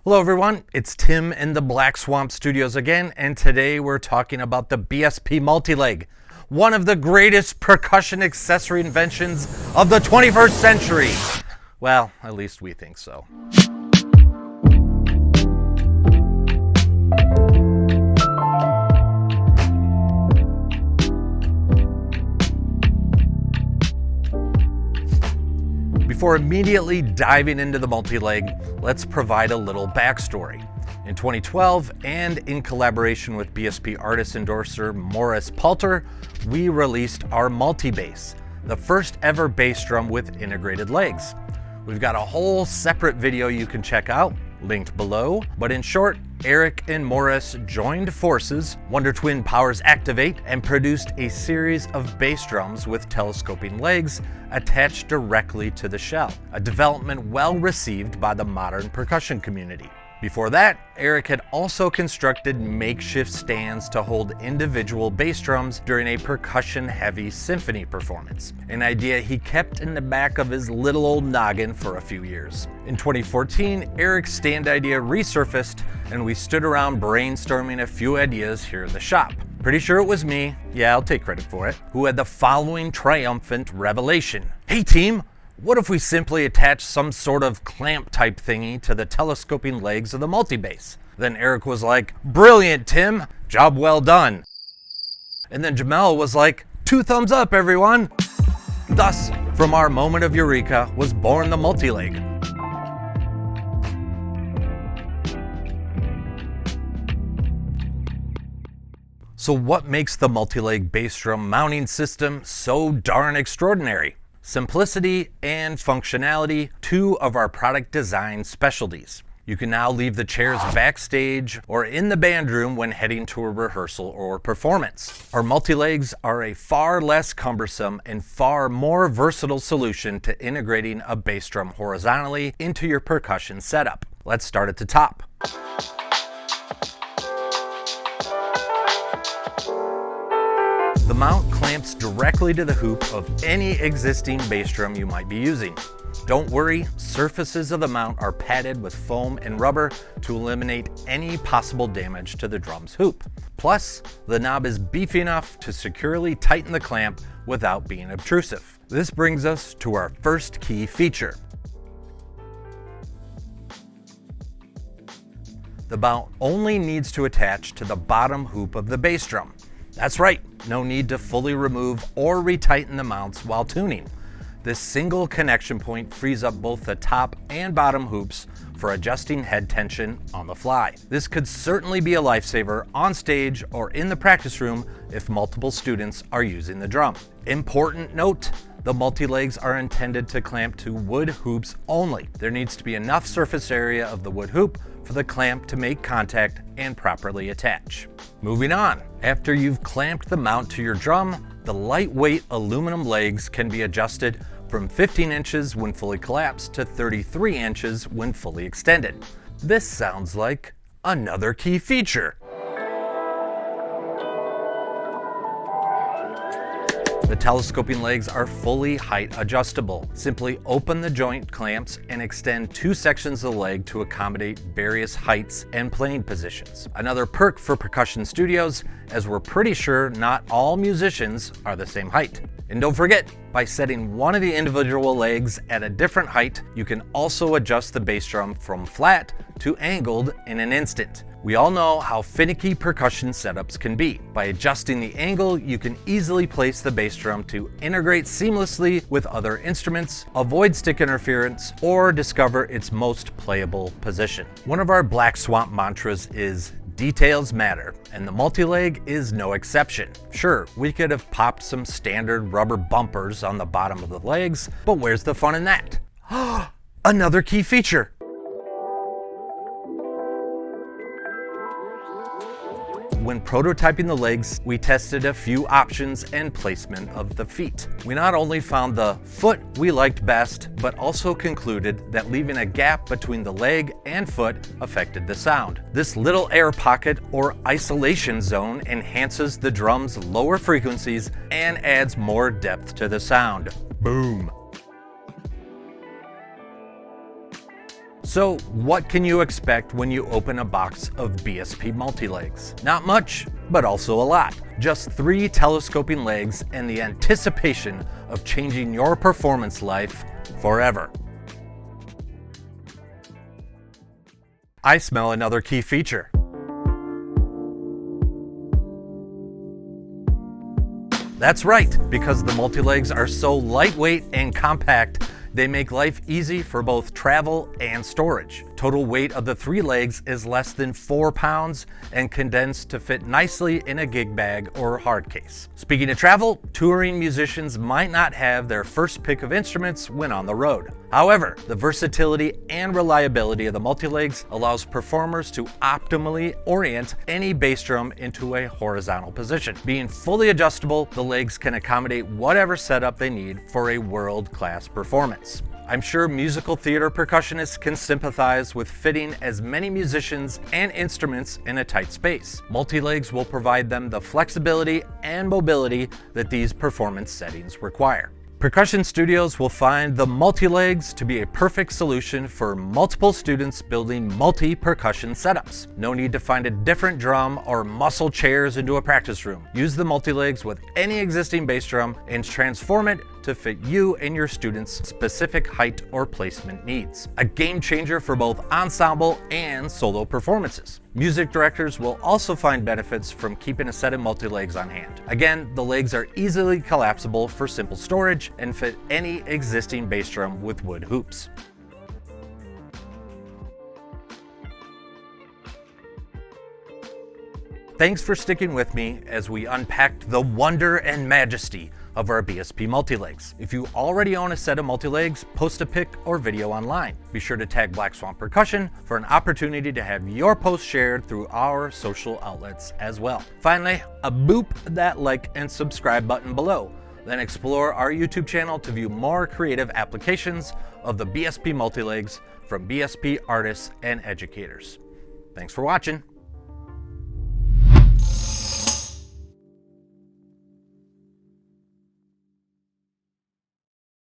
Hello everyone, it's Tim in the Black Swamp Studios again, and today we're talking about the BSP MultiLeg, one of the greatest percussion accessory inventions of the 21st century. Well, at least we think so. Before immediately diving into the MultiLeg, let's provide a little backstory. In 2012, and in collaboration with BSP artist endorser Morris Palter, we released our multi-bass, the first ever bass drum with integrated legs. We've got a whole separate video you can check out, linked below, but in short, Eric and Morris joined forces, Wonder Twin powers activate, and produced a series of bass drums with telescoping legs attached directly to the shell, a development well received by the modern percussion community. Before that, Eric had also constructed makeshift stands to hold individual bass drums during a percussion-heavy symphony performance, an idea he kept in the back of his little old noggin for a few years. In 2014, Eric's stand idea resurfaced, and we stood around brainstorming a few ideas here in the shop. Pretty sure it was me, yeah, I'll take credit for it, who had the following triumphant revelation. Hey team, what if we simply attach some sort of clamp type thingy to the telescoping legs of the multi-bass? Then Eric was like, brilliant Tim, job well done. And then Jamel was like, 2 thumbs up everyone. Thus, from our moment of eureka was born the MultiLeg. So what makes the MultiLeg bass drum mounting system so darn extraordinary? Simplicity and functionality, 2 of our product design specialties. You can now leave the chairs backstage or in the band room when heading to a rehearsal or performance. Our MultiLegs are a far less cumbersome and far more versatile solution to integrating a bass drum horizontally into your percussion setup. Let's start at the top. The mount clamps directly to the hoop of any existing bass drum you might be using. Don't worry, surfaces of the mount are padded with foam and rubber to eliminate any possible damage to the drum's hoop. Plus, the knob is beefy enough to securely tighten the clamp without being obtrusive. This brings us to our first key feature. The mount only needs to attach to the bottom hoop of the bass drum. That's right, no need to fully remove or retighten the mounts while tuning. This single connection point frees up both the top and bottom hoops for adjusting head tension on the fly. This could certainly be a lifesaver on stage or in the practice room if multiple students are using the drum. Important note, the MultiLegs are intended to clamp to wood hoops only. There needs to be enough surface area of the wood hoop for the clamp to make contact and properly attach. Moving on, after you've clamped the mount to your drum, the lightweight aluminum legs can be adjusted from 15 inches when fully collapsed to 33 inches when fully extended. This sounds like another key feature. The telescoping legs are fully height adjustable. Simply open the joint clamps and extend 2 sections of the leg to accommodate various heights and playing positions. Another perk for percussion studios, as we're pretty sure not all musicians are the same height. And don't forget, by setting one of the individual legs at a different height, you can also adjust the bass drum from flat to angled in an instant. We all know how finicky percussion setups can be. By adjusting the angle, you can easily place the bass drum to integrate seamlessly with other instruments, avoid stick interference, or discover its most playable position. One of our Black Swamp mantras is details matter, and the MultiLeg is no exception. Sure, we could have popped some standard rubber bumpers on the bottom of the legs, but where's the fun in that? Another key feature. When prototyping the legs, we tested a few options and placement of the feet. We not only found the foot we liked best, but also concluded that leaving a gap between the leg and foot affected the sound. This little air pocket or isolation zone enhances the drum's lower frequencies and adds more depth to the sound. Boom. So what can you expect when you open a box of BSP MultiLegs? Not much, but also a lot. Just 3 telescoping legs and the anticipation of changing your performance life forever. I smell another key feature. That's right, because the MultiLegs are so lightweight and compact, they make life easy for both travel and storage. Total weight of the 3 legs is less than 4 pounds and condensed to fit nicely in a gig bag or hard case. Speaking of travel, touring musicians might not have their first pick of instruments when on the road. However, the versatility and reliability of the MultiLegs allows performers to optimally orient any bass drum into a horizontal position. Being fully adjustable, the legs can accommodate whatever setup they need for a world-class performance. I'm sure musical theater percussionists can sympathize with fitting as many musicians and instruments in a tight space. MultiLegs will provide them the flexibility and mobility that these performance settings require. Percussion studios will find the MultiLegs to be a perfect solution for multiple students building multi-percussion setups. No need to find a different drum or muscle chairs into a practice room. Use the MultiLegs with any existing bass drum and transform it to fit you and your students' specific height or placement needs. A game changer for both ensemble and solo performances. Music directors will also find benefits from keeping a set of MultiLegs on hand. Again, the legs are easily collapsible for simple storage and fit any existing bass drum with wood hoops. Thanks for sticking with me as we unpacked the wonder and majesty of our BSP MultiLegs. If you already own a set of MultiLegs, post a pic or video online. Be sure to tag Black Swamp Percussion for an opportunity to have your post shared through our social outlets as well. Finally, boop that like and subscribe button below. Then explore our YouTube channel to view more creative applications of the BSP MultiLegs from BSP artists and educators. Thanks for watching.